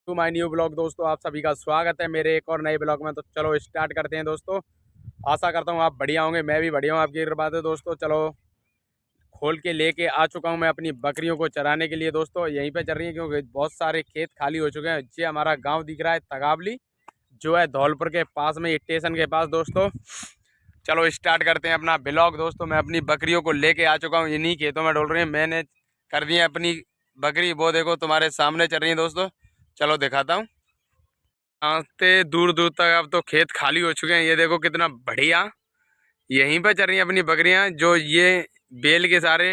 To my new blog. दोस्तों आप सभी का स्वागत है मेरे एक और नए ब्लॉग में। तो चलो स्टार्ट करते हैं दोस्तों। आशा करता हूँ आप बढ़िया होंगे, मैं भी बढ़िया हूँ आपकी कृपा से। दोस्तों चलो खोल के लेके आ चुका हूँ मैं अपनी बकरियों को चराने के लिए। दोस्तों यहीं पे चल रही है क्योंकि बहुत सारे खेत खाली हो चुके हैं। ये हमारा गाँव दिख रहा है तगावली, जो है धौलपुर के पास में, स्टेशन के पास। दोस्तों चलो स्टार्ट करते हैं अपना ब्लॉग। दोस्तों मैं अपनी बकरियों को लेके आ चुका हूँ, इन्हीं खेतों में डोल रही है। मैंने कर दी है अपनी बकरी, वो देखो तुम्हारे सामने चल रही है। दोस्तों चलो दिखाता हूँ। आते दूर दूर तक अब तो खेत खाली हो चुके हैं। ये देखो कितना बढ़िया यहीं पे चल रही हैं अपनी बकरियां। जो ये बेल के सारे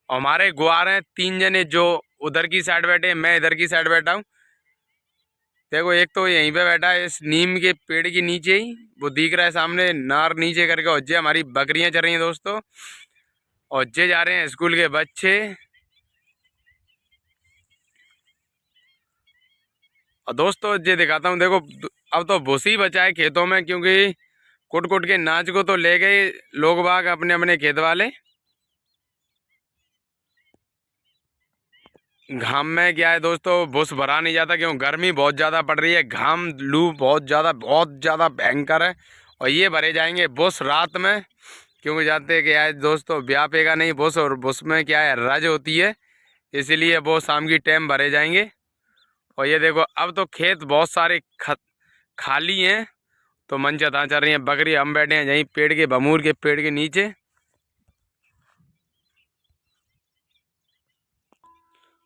हमारे गुआर हैं, 3 जने जो उधर की साइड बैठे हैं, मैं इधर की साइड बैठा हूँ। देखो एक तो यहीं पे बैठा है इस नीम के पेड़ के नीचे ही, वो दिख रहा है सामने नार नीचे करके। और जे हमारी बकरियां चल रही हैं दोस्तों, और जे जा रहे हैं स्कूल के बच्चे। और दोस्तों ये दिखाता हूँ, देखो अब तो भूसी बचा है खेतों में, क्योंकि कुट कुट के नाच को तो ले गए लोग बाग अपने अपने खेत वाले। घाम में क्या है दोस्तों, भूस भरा नहीं जाता, क्यों गर्मी बहुत ज़्यादा पड़ रही है। घाम लू बहुत ज़्यादा भयंकर है। और ये भरे जाएंगे भूस रात में, क्योंकि जाते क्या है दोस्तों, व्यापेगा नहीं भूस, और भूस में क्या है रज होती है, इसीलिए वो शाम की टाइम भरे जाएंगे। और ये देखो अब तो खेत बहुत सारे खाली हैं, तो मन चता चल रही हैं बकरी। हम बैठे हैं यहीं पेड़ के, बमूर के पेड़ के नीचे।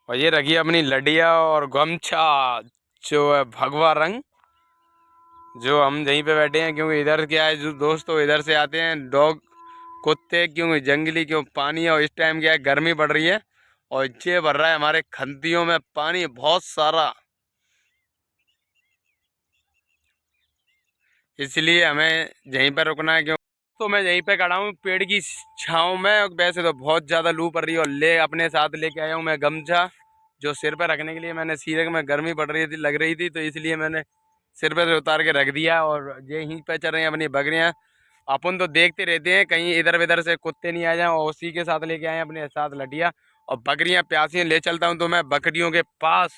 और ये रखी अपनी लडिया और गमछा, जो है भगवा रंग, जो हम यहीं पे बैठे हैं। क्योंकि इधर क्या है जो दोस्तों, इधर से आते हैं डॉग कुत्ते, क्योंकि जंगली, क्यों पानी है। और इस टाइम क्या है गर्मी पड़ रही है, और ये भर रहा है हमारे खंतियों में पानी बहुत सारा, इसलिए हमें यहीं पर रुकना है। क्यों तो मैं यहीं पे खड़ा हूँ पेड़ की छाँव में। वैसे तो बहुत ज़्यादा लू पड़ रही है, और अपने साथ लेके आया हूँ मैं गमछा, जो सिर पे रखने के लिए। मैंने सिर में गर्मी पड़ रही थी, लग रही थी, तो इसलिए मैंने सिर पे से उतार के रख दिया। और यहीं पे चल रही हैं अपनी बकरियाँ। अपन तो देखते रहते हैं कहीं इधर उधर से कुत्ते नहीं आ जाए, और उसी के साथ लेके आए अपने साथ लटिया। और बकरियाँ प्यासी ले चलता हूँ तो मैं बकरियों के पास,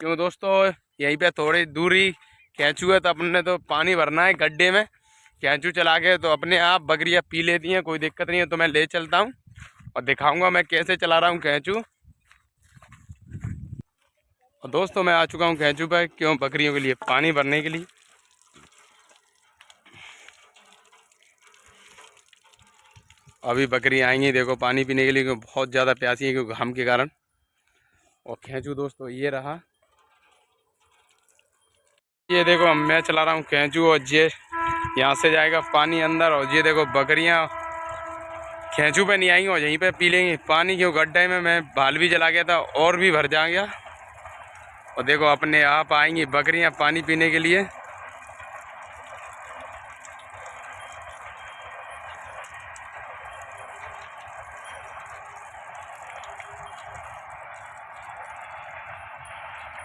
क्यों दोस्तों यहीं पे थोड़ी दूरी कैंचू है, तो अपने तो पानी भरना है गड्ढे में। कैंचू चला के तो अपने आप बकरियाँ पी लेती हैं, कोई दिक्कत नहीं है। तो मैं ले चलता हूँ और दिखाऊंगा मैं कैसे चला रहा हूँ कैंचू। और दोस्तों मैं आ चुका हूँ कैंचू पर, क्यों बकरियों के लिए पानी भरने के लिए। अभी बकरी आएंगी देखो पानी पीने के लिए, क्यों बहुत ज़्यादा प्यासी है, क्योंकि घाम के कारण। और कैंचू दोस्तों ये रहा, ये देखो मैं चला रहा हूँ कैंचू, और ये यहाँ से जाएगा पानी अंदर। और ये देखो बकरियाँ खैंचू पे नहीं आएंगी और यहीं पे पी लेंगी पानी, क्यों गड्ढे में मैं भाल भी जला गया था और भी भर जाएगा। और देखो अपने आप आएंगी बकरियां पानी पीने के लिए।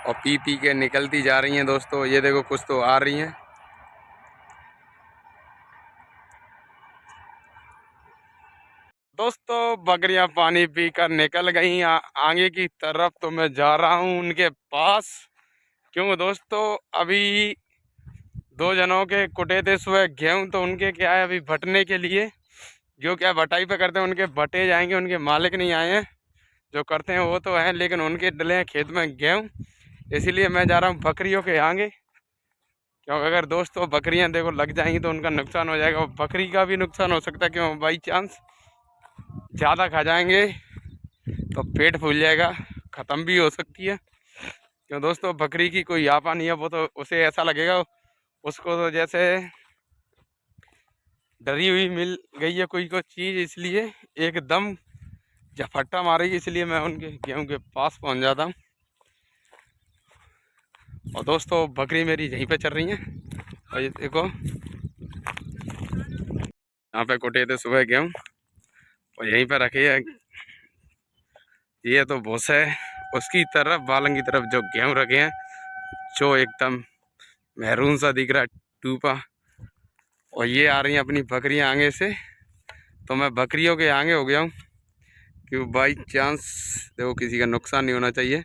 और पी पी के निकलती जा रही हैं दोस्तों। ये देखो कुछ तो आ रही हैं। दोस्तों बकरियां पानी पीकर निकल गई आगे की तरफ, तो मैं जा रहा हूं उनके पास। क्यों दोस्तों अभी 2 जनों के कुटे थे सुबह गेहूं, तो उनके क्या है अभी बटने के लिए, जो क्या बटाई पे करते हैं उनके बटे जाएंगे। उनके मालिक नहीं आए हैं, जो करते हैं वो तो हैं, लेकिन उनके डले हैं खेत में गेहूं, इसीलिए मैं जा रहा हूँ बकरियों के आगे। क्योंकि अगर दोस्तों बकरियां देखो लग जाएंगी तो उनका नुकसान हो जाएगा, और बकरी का भी नुकसान हो सकता है। क्यों बाई चांस ज़्यादा खा जाएंगे तो पेट फूल जाएगा, ख़त्म भी हो सकती है। क्यों दोस्तों बकरी की कोई आपा नहीं है, वो तो उसे ऐसा लगेगा उसको तो जैसे डरी हुई मिल गई है कोई चीज़, इसलिए एकदम झपट्टा मारेगी। इसलिए मैं उनके गेहूं के पास पहुंच जाता हूं। और दोस्तों बकरी मेरी यहीं पे चल रही हैं। और ये देखो यहाँ पे कुटे थे सुबह गेहूं, और यहीं पे रखे है। ये तो भूस है, उसकी तरफ बालंग की तरफ जो गेहूं रखे हैं, जो एकदम महरून सा दिख रहा है टूपा। और ये आ रही हैं अपनी बकरियां आगे से, तो मैं बकरियों के आगे हो गया हूँ, कि बाई चांस देखो किसी का नुकसान नहीं होना चाहिए।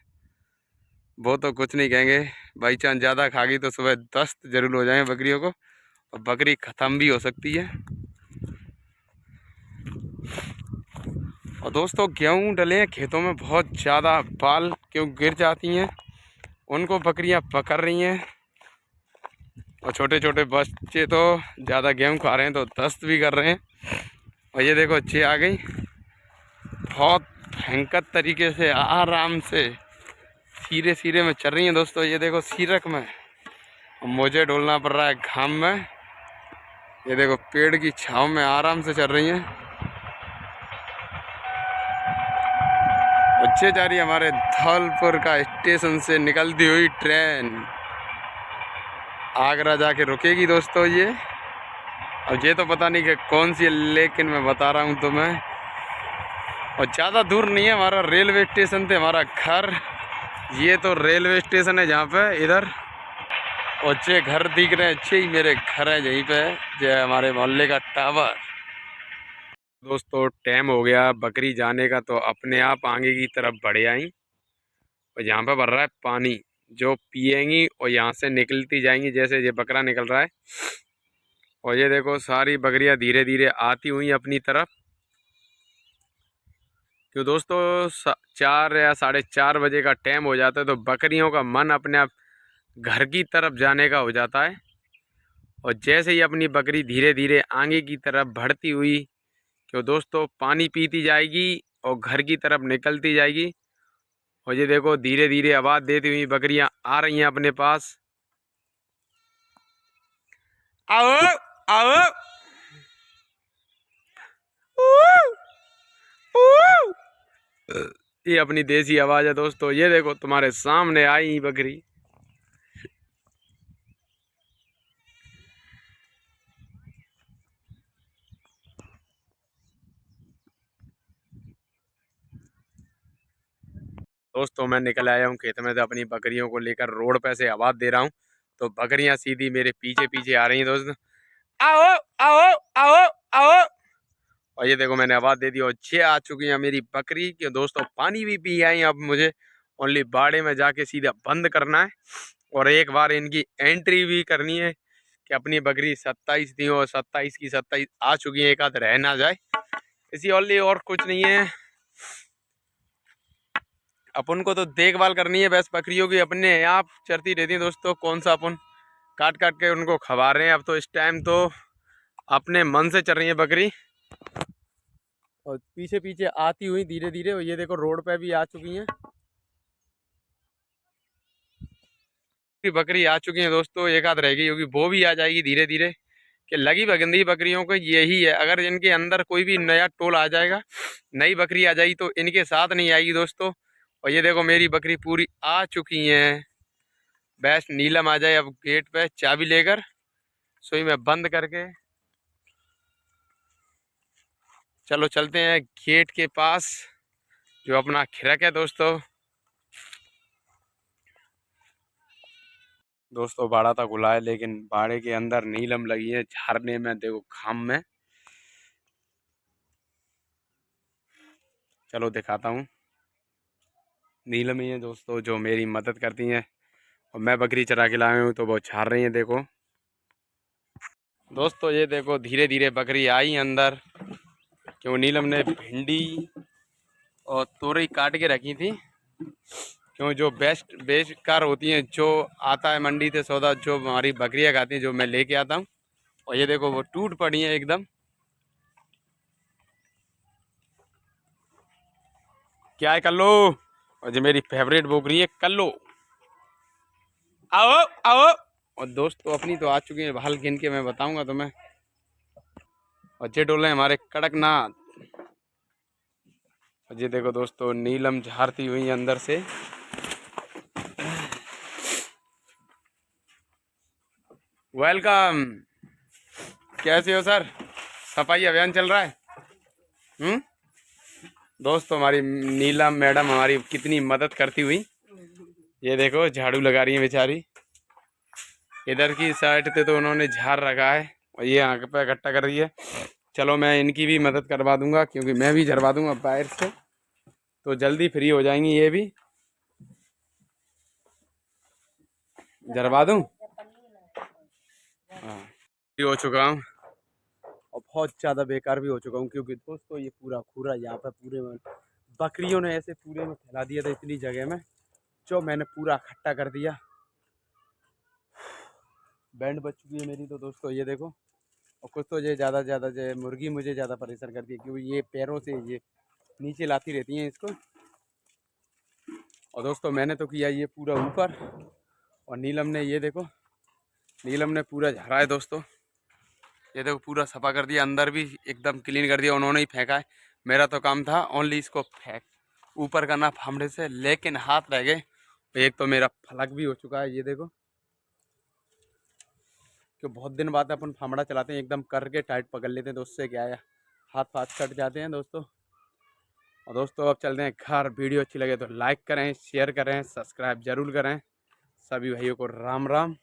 वो तो कुछ नहीं कहेंगे, बाई चांस ज़्यादा खा गई तो सुबह दस्त जरूर हो जाएंगे बकरियों को, और बकरी ख़त्म भी हो सकती है। और दोस्तों गेहूँ डले हैं खेतों में, बहुत ज़्यादा बाल क्यों गिर जाती हैं, उनको बकरियां पकड़ रही हैं। और छोटे छोटे बच्चे तो ज़्यादा गेहूँ खा रहे हैं तो दस्त भी कर रहे हैं। और ये देखो अच्छी आ गई, बहुत भयंकर तरीके से आराम से सीरे सीरे में चल रही हैं दोस्तों। ये देखो सीरक में मुझे डोलना पड़ रहा है घाम में, ये देखो पेड़ की छांव में आराम से चल रही हैं। बच्चे जा रही है हमारे धौलपुर का स्टेशन से निकलती हुई ट्रेन, आगरा जाके रुकेगी दोस्तों ये। और ये तो पता नहीं कि कौन सी है, लेकिन मैं बता रहा हूँ तुम्हें। और ज़्यादा दूर नहीं है हमारा रेलवे स्टेशन से हमारा घर, ये तो रेलवे स्टेशन है जहाँ पे इधर। और अच्छे घर दिख रहे हैं, अच्छे ही मेरे घर है यहीं पे, जो हमारे मोहल्ले का टावर। दोस्तों टाइम हो गया बकरी जाने का, तो अपने आप आगे की तरफ बढ़ आई। और यहाँ पे भर रहा है पानी, जो पिएंगी और यहाँ से निकलती जाएंगी, जैसे ये बकरा निकल रहा है। और ये देखो सारी बकरियाँ धीरे धीरे आती हुई अपनी तरफ। क्यों दोस्तों 4 या 4:30 बजे का टाइम हो जाता है तो बकरियों का मन अपने आप घर की तरफ जाने का हो जाता है। और जैसे ही अपनी बकरी धीरे धीरे आगे की तरफ बढ़ती हुई, क्यों दोस्तों पानी पीती जाएगी और घर की तरफ निकलती जाएगी। और ये देखो धीरे धीरे आवाज़ देती हुई बकरियां आ रही हैं अपने पास। आओ आओ, ये अपनी देसी आवाज़ है दोस्तों। ये देखो तुम्हारे सामने आई बकरी। दोस्तों मैं निकल आया हूँ खेत में से अपनी बकरियों को लेकर, रोड पे से आवाज़ दे रहा हूँ तो बकरियां सीधी मेरे पीछे पीछे आ रही हैं दोस्तों। आओ आओ आओ आओ। और ये देखो मैंने आवाज़ दे दी और 6 आ चुकी हैं मेरी बकरी के दोस्तों, पानी भी पी आई। अब मुझे ओनली बाड़े में जाके सीधा बंद करना है और एक बार इनकी एंट्री भी करनी है कि अपनी बकरी 27 थी और 27 की 27 आ चुकी है, एक आध रह ना जाए इसी ओनली, और कुछ नहीं है। अपन को तो देखभाल करनी है बस बकरियों की, अपने आप चरती रहती है दोस्तों। कौन सा अपन काट काट के उनको खवा रहे हैं, अब तो इस टाइम तो अपने मन से चल रही है बकरी। और पीछे पीछे आती हुई धीरे धीरे, और ये देखो रोड पे भी आ चुकी हैं बकरी, आ चुकी हैं दोस्तों। एक आध रह गई होगी, वो भी आ जाएगी धीरे धीरे। कि लगी भगंदी बकरियों को यही है, अगर इनके अंदर कोई भी नया टोल आ जाएगा, नई बकरी आ जाएगी तो इनके साथ नहीं आएगी दोस्तों। और ये देखो मेरी बकरी पूरी आ चुकी हैं। बस नीलम आ जाए अब गेट पे चाबी लेकर, सोई में बंद करके चलो चलते हैं गेट के पास, जो अपना खिरक है दोस्तों। दोस्तों बाड़ा तो खुला है, लेकिन बाड़े के अंदर नीलम लगी है झारने में, देखो खाम में। चलो दिखाता हूँ, नीलम ही है दोस्तों जो मेरी मदद करती हैं। और मैं बकरी चरा के लाया हूँ तो वो झाड़ रही हैं देखो दोस्तों। ये देखो धीरे धीरे बकरी आई अंदर, क्यों नीलम ने भिंडी और तोरई काट के रखी थी। क्यों जो बेस्ट बेकार होती हैं, जो आता है मंडी से सौदा, जो हमारी बकरियां खाती हैं, जो मैं लेके आता हूँ। और ये देखो वो टूट पड़ी हैं एकदम। क्या है कल्लो, और जो मेरी फेवरेट बकरी है कल्लो, आओ आओ। और दोस्तों अपनी तो आ चुकी है, भाल गिन के मैं बताऊंगा तुम्हें। और ये डोले हमारे कड़कनाथ। और ये देखो दोस्तों नीलम झारती हुई अंदर से। वेलकम, कैसे हो सर? सफाई अभियान चल रहा है। दोस्तों हमारी नीलम मैडम हमारी कितनी मदद करती हुई, ये देखो झाड़ू लगा रही है बेचारी। इधर की साइड पे तो उन्होंने झाड़ रखा है और ये आँख पे इकट्ठा कर रही है। चलो मैं इनकी भी मदद करवा दूंगा, क्योंकि मैं भी झड़वा दूंगा बाहर से, तो जल्दी फ्री हो जाएंगी ये भी। जरवा दूँ? हाँ, भी हो चुका हूँ और बहुत ज़्यादा बेकार भी हो चुका हूँ, क्योंकि दोस्तों ये पूरा खूरा यहाँ पे पूरे में बकरियों ने ऐसे पूरे में फैला दिया था इतनी जगह में, जो मैंने पूरा इकट्ठा कर दिया। बैंड बच चुकी है मेरी तो दोस्तों, ये देखो। और कुछ तो ये ज़्यादा से ज़्यादा जो मुर्गी मुझे ज़्यादा परेशान करती है, क्योंकि ये पैरों से ये नीचे लाती रहती हैं इसको। और दोस्तों मैंने तो किया ये पूरा ऊपर, और नीलम ने ये देखो, नीलम ने पूरा झरा है दोस्तों। ये देखो पूरा सफा कर दिया, अंदर भी एकदम क्लीन कर दिया, उन्होंने ही फेंका है। मेरा तो काम था ओनली इसको फेंक ऊपर करना फामड़े से, लेकिन हाथ रह गए। एक तो मेरा फलक भी हो चुका है, ये देखो। कि बहुत दिन बाद अपन फामड़ा चलाते हैं, एकदम करके टाइट पकड़ लेते हैं, तो उससे क्या है हाथ पाथ कट जाते हैं दोस्तों। और दोस्तों अब चलते हैं घर। वीडियो अच्छी लगे तो लाइक करें, शेयर करें, सब्सक्राइब जरूर करें। सभी भाइयों को राम राम।